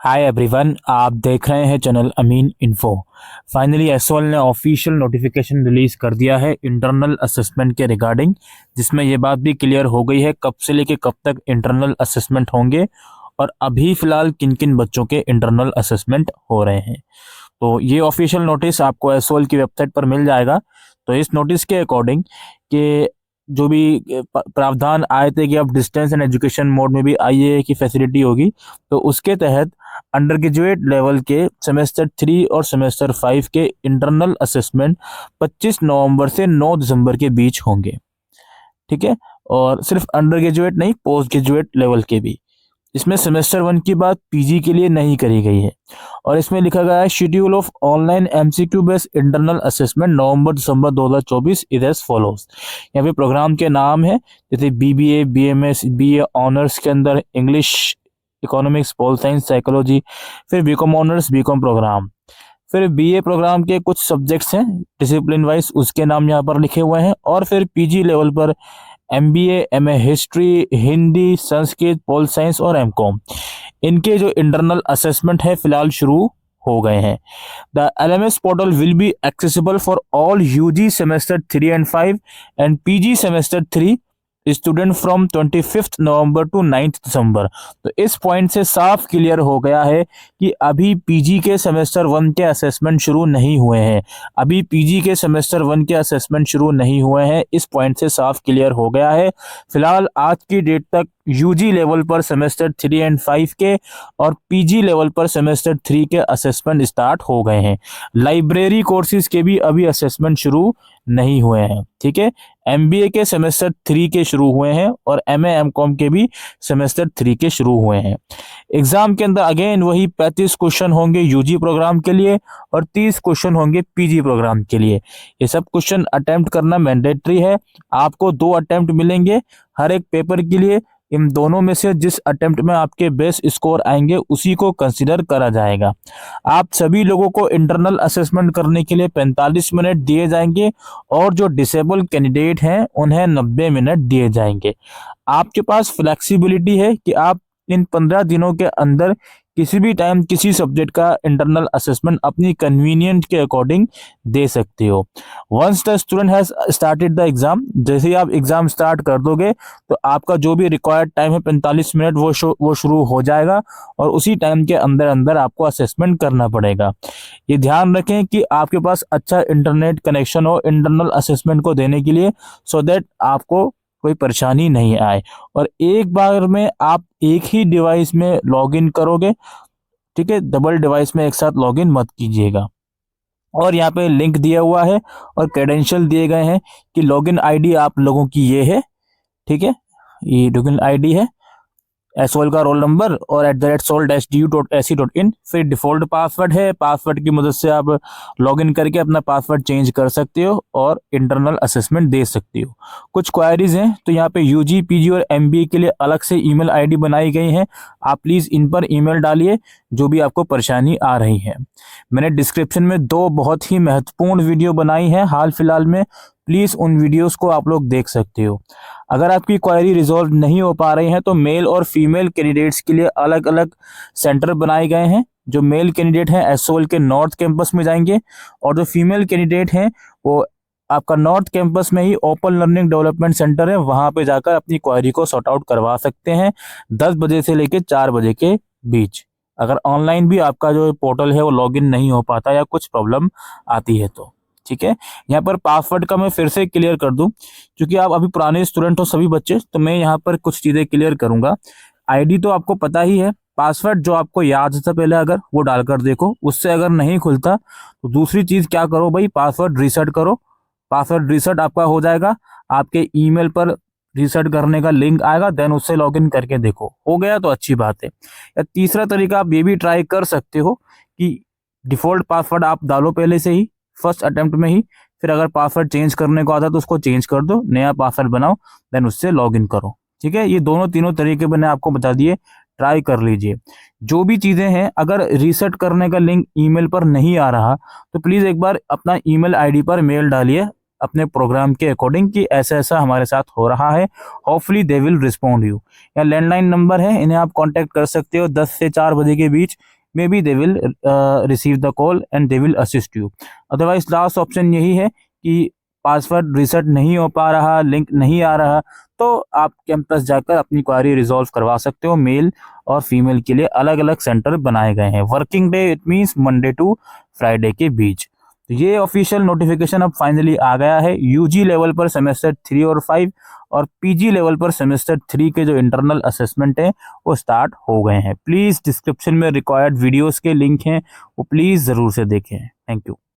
Hi everyone, आप देख रहे हैं चैनल अमीन इन्फो। फाइनली एसओएल ने ऑफिशियल नोटिफिकेशन रिलीज कर दिया है इंटरनल असेसमेंट के रिगार्डिंग, जिसमें ये बात भी क्लियर हो गई है कब से लेके कब तक इंटरनल असेसमेंट होंगे और अभी फिलहाल किन किन बच्चों के इंटरनल असेसमेंट हो रहे हैं। तो ये ऑफिशियल नोटिस आपको एसओएल की वेबसाइट पर मिल जाएगा। तो इस नोटिस के अकॉर्डिंग कि जो भी प्रावधान आए थे कि अब डिस्टेंस एंड एजुकेशन मोड में भी आईए की फैसिलिटी होगी, तो उसके तहत अंडर ग्रेजुएट लेवल के सेमेस्टर 3 और सेमेस्टर 5 के इंटरनल असेसमेंट 25 नवंबर से 9 दिसंबर के बीच होंगे। ठीक है, और सिर्फ अंडर ग्रेजुएट नहीं, पोस्ट ग्रेजुएट लेवल के भी। इसमें सेमेस्टर 1 की बात पीजी के लिए नहीं करी गई है। और इसमें लिखा गया है schedule of online MCQ based internal assessment November December 2024 is as follows. यहाँ पे प्रोग्राम के नाम है जैसे बीबीए, बीएमएस, बीए ऑनर्स के अंदर English, economics, pol science, psychology, फिर बीकॉम ऑनर्स, बीकॉम प्रोग्राम, फिर बीए प्रोग्राम के कुछ सब्जेक्ट्स हैं डिसिप्लिन वाइज, उसके नाम यहाँ पर लिखे हुए हैं। और फिर पीजी लेवल पर MBA, MA history, Hindi, Sanskrit, pol science और एमकॉम, इनके जो इंटरनल असेसमेंट है फिलहाल शुरू हो गए हैं। The LMS portal will be accessible for all UG semester 3 and 5 and PG semester 3 student from 25 November to 9 December. तो इस पॉइंट से साफ क्लियर हो गया है कि अभी पीजी के सेमेस्टर 1 के असेसमेंट शुरू नहीं हुए हैं। अभी पीजी के सेमेस्टर 1 के असेसमेंट शुरू नहीं हुए हैं, इस पॉइंट से साफ क्लियर हो गया है। फिलहाल आज की डेट तक यूजी लेवल पर सेमेस्टर 3 एंड 5 के और पीजी लेवल पर सेमेस्टर 3 के असेसमेंट स्टार्ट हो गए हैं। लाइब्रेरी कोर्सेज के भी अभी असेसमेंट शुरू नहीं हुए हैं। ठीक है, एमबीए के सेमेस्टर 3 के शुरू हुए हैं और एमए एमकॉम के भी सेमेस्टर 3 के शुरू हुए हैं। एग्जाम के अंदर अगेन वही 35 क्वेश्चन होंगे यूजी प्रोग्राम के लिए और 30 क्वेश्चन होंगे पीजी प्रोग्राम के लिए। ये सब क्वेश्चन अटेम्प्ट करना मैंडेटरी है। आपको 2 अटेम्प्ट मिलेंगे हर एक पेपर के लिए। इन दोनों में से जिस अटेम्प्ट में आपके बेस्ट स्कोर आएंगे उसी को कंसीडर करा जाएगा। आप सभी लोगों को इंटरनल असेसमेंट करने के लिए 45 मिनट दिए जाएंगे और जो डिसेबल कैंडिडेट हैं उन्हें 90 मिनट दिए जाएंगे। आपके पास फ्लेक्सिबिलिटी है कि आप इन 15 दिनों के अंदर किसी भी टाइम किसी सब्जेक्ट का इंटरनल असेसमेंट अपनी कन्वीनियंट के अकॉर्डिंग दे सकते हो। Once the student has started the exam, जैसे ही आप एग्जाम स्टार्ट कर दोगे तो आपका जो भी रिक्वायर्ड टाइम है 45 मिनट वो शुरू हो जाएगा और उसी टाइम के अंदर अंदर आपको असेसमेंट करना पड़ेगा। ये ध्यान रखें कि आपके पास अच्छा इंटरनेट कनेक्शन हो इंटरनल असेसमेंट को देने के लिए, सो दैट आपको कोई परेशानी नहीं आए। और एक बार में आप एक ही डिवाइस में लॉगिन करोगे, ठीक है, डबल डिवाइस में एक साथ लॉगिन मत कीजिएगा। और यहाँ पे लिंक दिया हुआ है और क्रेडेंशियल दिए गए हैं कि लॉगिन आईडी आप लोगों की ये है। ठीक है, ये लॉगिन आईडी है, एसओएल का रोल नंबर और @sol-du.ac.in। फिर डिफॉल्ट पासवर्ड है, पासवर्ड की मदद से आप लॉगिन करके अपना पासवर्ड चेंज कर सकते हो और इंटरनल असेसमेंट दे सकते हो। कुछ क्वायरीज हैं तो यहाँ पे यूजी, पीजी और एमबीए के लिए अलग से ईमेल आईडी बनाई गई है। आप प्लीज इन पर ईमेल डालिए जो भी आपको परेशानी आ रही है। मैंने डिस्क्रिप्शन में 2 बहुत ही महत्वपूर्ण वीडियो बनाई है हाल फिलहाल में, प्लीज उन वीडियोस को आप लोग देख सकते हो। अगर आपकी क्वेरी रिजॉल्व नहीं हो पा रही है तो मेल और फीमेल कैंडिडेट्स के लिए अलग अलग सेंटर बनाए गए हैं। जो मेल कैंडिडेट हैं एसओएल के नॉर्थ कैंपस में जाएंगे और जो फीमेल कैंडिडेट हैं वो आपका नॉर्थ कैंपस में ही ओपन लर्निंग डेवलपमेंट सेंटर है, वहां पे जाकर अपनी क्वेरी को सॉर्ट आउट करवा सकते हैं 10 बजे से लेकर 4 बजे के बीच। अगर ऑनलाइन भी आपका जो पोर्टल है वो लॉगिन नहीं हो पाता या कुछ प्रॉब्लम आती है तो। ठीक है, यहाँ पर पासवर्ड का मैं फिर से क्लियर कर दूं, क्योंकि आप अभी पुराने स्टूडेंट हो सभी बच्चे, तो मैं यहाँ पर कुछ चीज़ें क्लियर करूंगा। आईडी तो आपको पता ही है, पासवर्ड जो आपको याद था पहले अगर वो डालकर देखो, उससे अगर नहीं खुलता तो दूसरी चीज़ क्या करो भाई, पासवर्ड रीसेट करो। पासवर्ड रीसेट आपका हो जाएगा, आपके ईमेल पर रीसेट करने का लिंक आएगा, देन उससे लॉगिन करके देखो, हो गया तो अच्छी बात है। या तीसरा तरीका आप ये भी ट्राई कर सकते हो कि डिफॉल्ट पासवर्ड आप डालो पहले से ही फर्स्ट अटेम्प्ट में ही, फिर अगर पासवर्ड चेंज करने को आता है तो उसको चेंज कर दो, नया पासवर्ड बनाओ, देन उससे लॉगिन करो। ठीक है, ये दोनों तीनों तरीके मैंने आपको बता दिए, ट्राई कर लीजिए। जो भी चीज़ें हैं, अगर रीसेट करने का लिंक ईमेल पर नहीं आ रहा तो प्लीज़ एक बार अपना ईमेल आईडी पर मेल डालिए अपने प्रोग्राम के अकॉर्डिंग कि ऐसा ऐसा हमारे साथ हो रहा है, hopefully they will respond you. या लैंडलाइन नंबर है, इन्हें आप कांटेक्ट कर सकते हो 10 से 4 बजे के बीच, maybe they will receive the call and they will assist you. Otherwise last option यही है कि पासवर्ड रीसेट नहीं हो पा रहा, लिंक नहीं आ रहा, तो आप कैंपस जाकर अपनी क्वारी रिजॉल्व करवा सकते हो। मेल और फीमेल के लिए अलग अलग सेंटर बनाए गए हैं। Working day it means Monday to Friday के बीच। तो ये ऑफिशियल नोटिफिकेशन अब फाइनली आ गया है। यूजी लेवल पर सेमेस्टर 3 और 5 और पीजी लेवल पर सेमेस्टर 3 के जो इंटरनल असेसमेंट है वो स्टार्ट हो गए हैं। प्लीज़ डिस्क्रिप्शन में रिक्वायर्ड वीडियोस के लिंक हैं, वो प्लीज़ ज़रूर से देखें। Thank you.